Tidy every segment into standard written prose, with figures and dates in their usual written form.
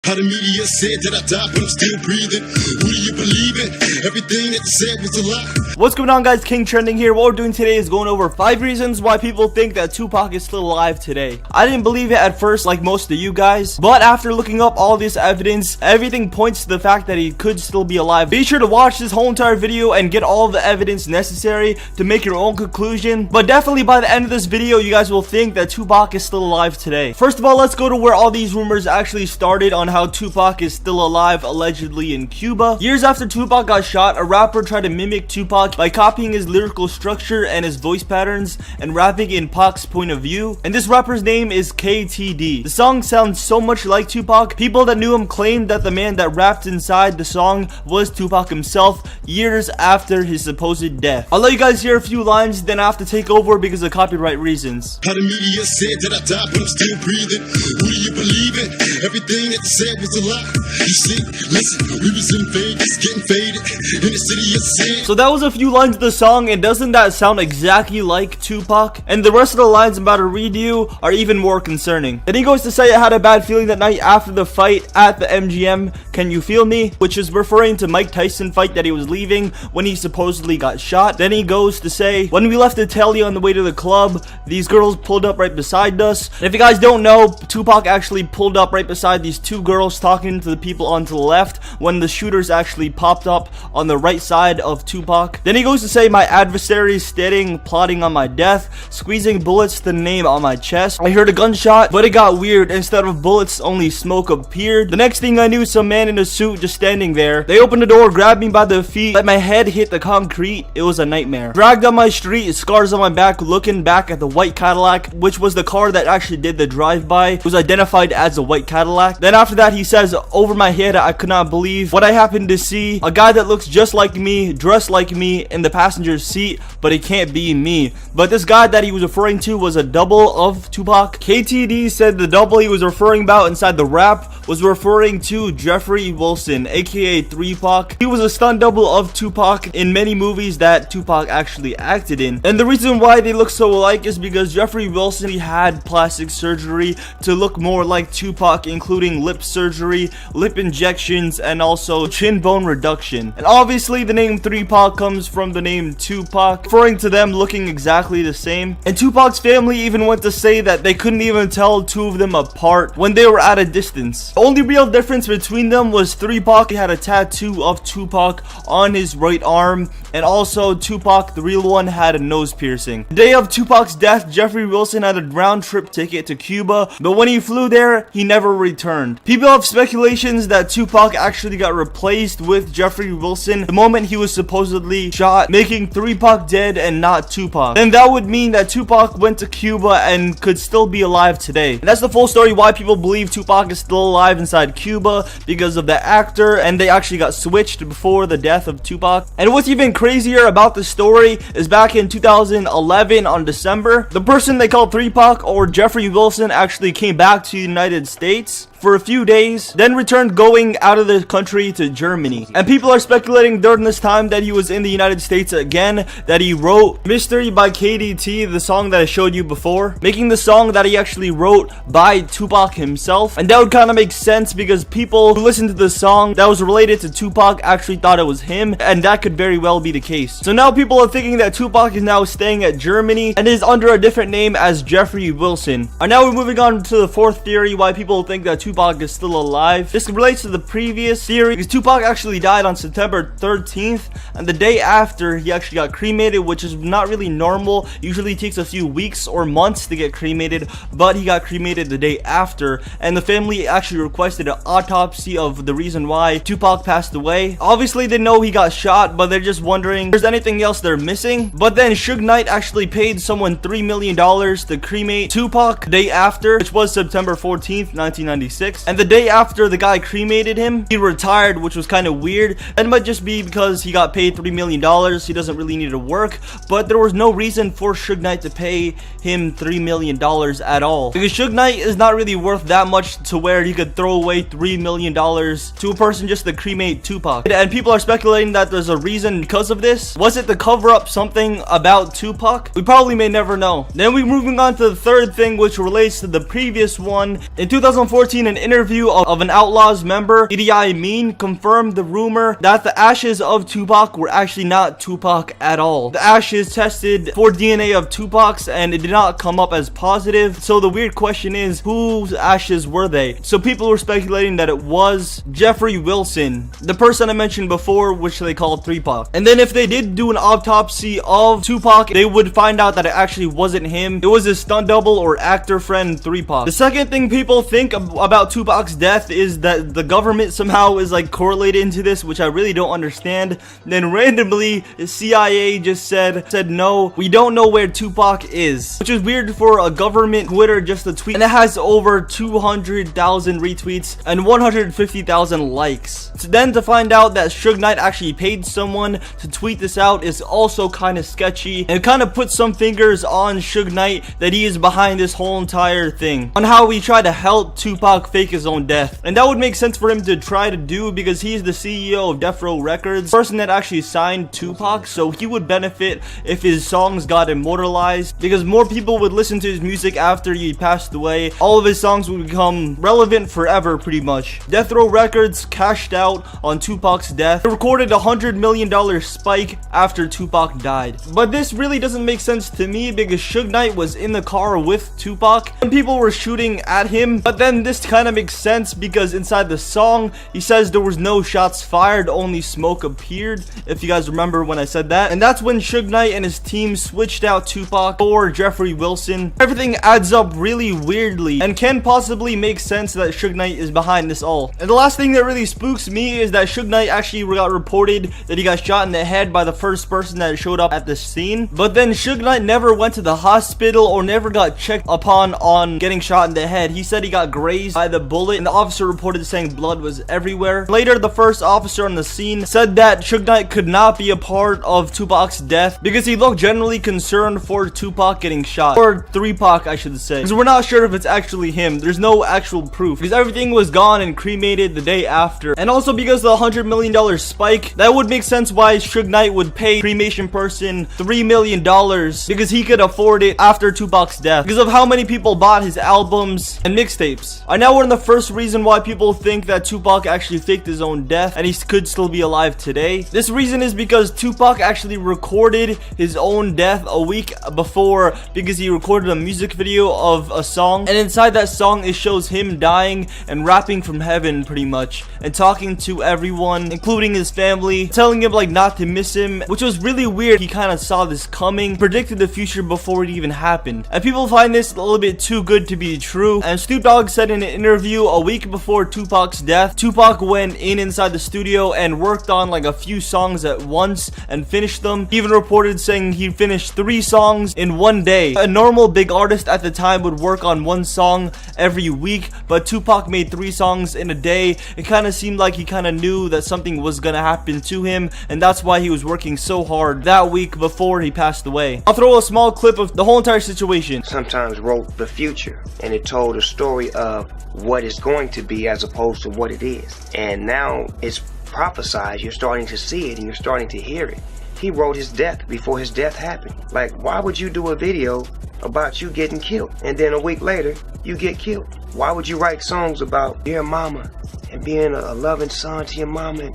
How the media said that I died, but I'm still breathing. Who do you believe in? Everything that they said was a lie. What's going on, guys? King Trending here. What we're doing today is going over 5 reasons why people think that Tupac is still alive today. I didn't believe it at first like most of you guys, but after looking up all this evidence, everything points to the fact that he could still be alive. Be sure to watch this whole entire video and get all the evidence necessary to make your own conclusion, but definitely by the end of this video, you guys will think that Tupac is still alive today. First of all, let's go to where all these rumors actually started on how Tupac is still alive, allegedly in Cuba. Years after Tupac got shot, a rapper tried to mimic Tupac by copying his lyrical structure and his voice patterns and rapping in Pac's point of view, and this rapper's name is KTD. The song sounds so much like Tupac, people that knew him claimed that the man that rapped inside the song was Tupac himself years after his supposed death. I'll let you guys hear a few lines, then I have to take over because of copyright reasons. How the media said that I died, but I'm still breathing. Who do you believe in? Everything that they said was a lie. You see, listen, we was in Vegas getting faded in the city of sin. So that was a few lines of the song, and doesn't that sound exactly like Tupac? And the rest of the lines I'm about to read you are even more concerning. Then he goes to say, I had a bad feeling that night after the fight at the MGM, can you feel me? Which is referring to Mike Tyson fight that he was leaving when he supposedly got shot. Then he goes to say, when we left the telly on the way to the club, these girls pulled up right beside us. And if you guys don't know, Tupac actually pulled up right beside these two girls talking to the people on to the left when the shooters actually popped up on the right side of Tupac. Then he goes to say, my adversaries standing, plotting on my death, squeezing bullets to the name on my chest. I heard a gunshot, but it got weird. Instead of bullets, only smoke appeared. The next thing I knew, some man in a suit just standing there. They opened the door, grabbed me by the feet, let my head hit the concrete. It was a nightmare. Dragged on my street, scars on my back, looking back at the white Cadillac, which was the car that actually did the drive-by, was identified as a white Cadillac. Then after that, he says, over my head, I could not believe what I happened to see. A guy that looks just like me, dressed like me, in the passenger seat, but it can't be me. But this guy that he was referring to was a double of Tupac. KTD said the double he was referring about inside the rap was referring to Jeffrey Wilson, aka 3Pac. He was a stunt double of Tupac in many movies that Tupac actually acted in. And the reason why they look so alike is because Jeffrey Wilson, he had plastic surgery to look more like Tupac, including lip surgery, lip injections, and also chin bone reduction. And obviously the name 3Pac comes from the name Tupac, referring to them looking exactly the same. And Tupac's family even went to say that they couldn't even tell two of them apart when they were at a distance. The only real difference between them was 3Pac had a tattoo of Tupac on his right arm, and also Tupac, the real one, had a nose piercing. The day of Tupac's death, Jeffrey Wilson had a round trip ticket to Cuba, but when he flew there, he never returned. People have speculations that Tupac actually got replaced with Jeffrey Wilson the moment he was supposedly shot, making 3Pac dead and not Tupac. Then that would mean that Tupac went to Cuba and could still be alive today. And that's the full story why people believe Tupac is still alive inside Cuba, because of the actor, and they actually got switched before the death of Tupac. And what's even crazier about the story is back in 2011 on December, the person they called 3Pac, or Jeffrey Wilson, actually came back to the United States for a few days, then returned going out of the country to Germany. And people are speculating during this time that he was in the United States again, that he wrote Mystery by KDT, the song that I showed you before, making the song that he actually wrote by Tupac himself. And that would kind of make sense because people who listened to the song that was related to Tupac actually thought it was him, and that could very well be the case. So now people are thinking that Tupac is now staying at Germany and is under a different name as Jeffrey Wilson. And now we're moving on to the fourth theory why people think that Tupac is still alive. This relates to the previous theory because Tupac actually died on September 13th, and the day after he actually got cremated, which is not really normal. Usually takes a few weeks or months to get cremated, but he got cremated the day after, and the family actually requested an autopsy of the reason why Tupac passed away. Obviously they know he got shot, but they're just wondering if there's anything else they're missing. But then Suge Knight actually paid someone $3 million to cremate Tupac the day after, which was September 14th, 1996. And the day after the guy cremated him, he retired, which was kind of weird. That might just be because he got paid $3 million. He doesn't really need to work, but there was no reason for Suge Knight to pay him $3 million at all, because Suge Knight is not really worth that much to where he could throw away $3 million to a person just to cremate Tupac. And people are speculating that there's a reason because of this. Was it to cover up something about Tupac? We probably may never know. Then we're moving on to the third thing, which relates to the previous one. In 2014, an interview of an Outlawz member, Idi Amin confirmed the rumor that the ashes of Tupac were actually not Tupac at all. The ashes tested for DNA of Tupac's and it did not come up as positive. So the weird question is, whose ashes were they? So people were speculating that it was Jeffrey Wilson, the person I mentioned before, which they called 3Pac. And then if they did do an autopsy of Tupac, they would find out that it actually wasn't him. It was his stunt double or actor friend 3Pac. The second thing people think about Tupac's death is that the government somehow is like correlated into this, which I really don't understand. Then randomly the CIA just said no, we don't know where Tupac is, which is weird for a government Twitter just to tweet, and it has over 200,000 retweets and 150,000 likes. So then to find out that Suge Knight actually paid someone to tweet this out is also kind of sketchy, and kind of puts some fingers on Suge Knight that he is behind this whole entire thing, on how he tried to help Tupac fake his own death. And that would make sense for him to try to do because he's the CEO of Death Row Records, the person that actually signed Tupac, so he would benefit if his songs got immortalized because more people would listen to his music after he passed away. All of his songs would become relevant forever pretty much. Death Row Records cashed out on Tupac's death. They recorded $100 million spike after Tupac died. But this really doesn't make sense to me because Suge Knight was in the car with Tupac and people were shooting at him. But then this kind of makes sense because inside the song he says there was no shots fired, only smoke appeared, if you guys remember when I said that. And that's when Suge Knight and his team switched out Tupac for Jeffrey Wilson. Everything adds up really weirdly and can possibly make sense that Suge Knight is behind this all. And the last thing that really spooks me is that Suge Knight actually got reported that he got shot in the head by the first person that showed up at the scene, but then Suge Knight never went to the hospital or never got checked upon on getting shot in the head. He said he got grazed by the bullet and the officer reported saying blood was everywhere. Later, the first officer on the scene said that Suge Knight could not be a part of Tupac's death because he looked generally concerned for Tupac getting shot, or 3Pac I should say, because we're not sure if it's actually him. There's no actual proof because everything was gone and cremated the day after. And also because of the $100 million spike, that would make sense why Suge Knight would pay cremation person $3 million because he could afford it after Tupac's death because of how many people bought his albums and mixtapes. I now learned the first reason why people think that Tupac actually faked his own death and he could still be alive today. This reason is because Tupac actually recorded his own death a week before because he recorded a music video of a song, and inside that song it shows him dying and rapping from heaven pretty much and talking to everyone including his family, telling him like not to miss him, which was really weird. He kind of saw this coming, predicted the future before it even happened, and people find this a little bit too good to be true. And Snoop Dogg said in an interview a week before Tupac's death, Tupac went inside the studio and worked on like a few songs at once and finished them. He even reported saying he finished 3 songs in one day. A normal big artist at the time would work on 1 song every week, but Tupac made 3 songs in a day. It kind of seemed like he kind of knew that something was gonna happen to him, and that's why he was working so hard that week before he passed away. I'll throw a small clip of the whole entire situation. Sometimes wrote the future, and it told a story of what it's going to be as opposed to what it is. And now it's prophesied, you're starting to see it and you're starting to hear it. He wrote his death before his death happened. Like, why would you do a video about you getting killed and then a week later you get killed? Why would you write songs about your mama and being a loving son to your mama?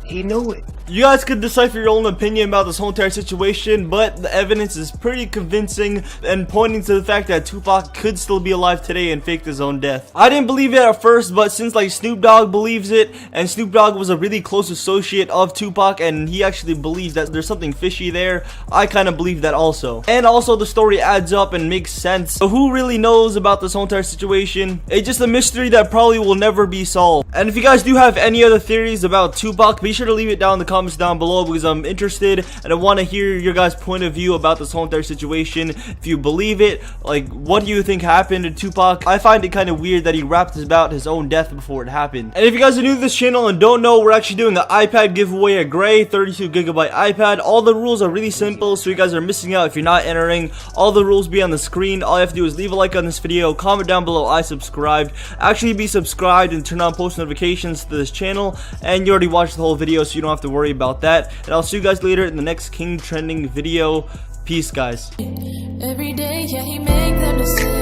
He knew it. You guys could decipher your own opinion about this whole entire situation, but the evidence is pretty convincing and pointing to the fact that Tupac could still be alive today and faked his own death. I didn't believe it at first, but since like Snoop Dogg believes it, and Snoop Dogg was a really close associate of Tupac and he actually believes that there's something fishy there, I kind of believe that also. And also the story adds up and makes sense. So who really knows about this whole entire situation? It's just a mystery that probably will never be solved. And if you guys do have any other theories about Tupac, be sure to leave it down in the comments down below because I'm interested and I want to hear your guys' point of view about this whole entire situation. If you believe it, like, what do you think happened to Tupac? I find it kind of weird that he rapped about his own death before it happened. And if you guys are new to this channel and don't know, we're actually doing an iPad giveaway at Gray 32GB iPad. All the rules are really simple, so you guys are missing out if you're not entering. All the rules be on the screen. All you have to do is leave a like on this video, comment down below I subscribed, actually be subscribed and turn on post notifications to this channel, and you already watched the whole video so you don't have to worry about that. And I'll see you guys later in the next King Trending video. Peace, guys. Every day, yeah, he make them the same.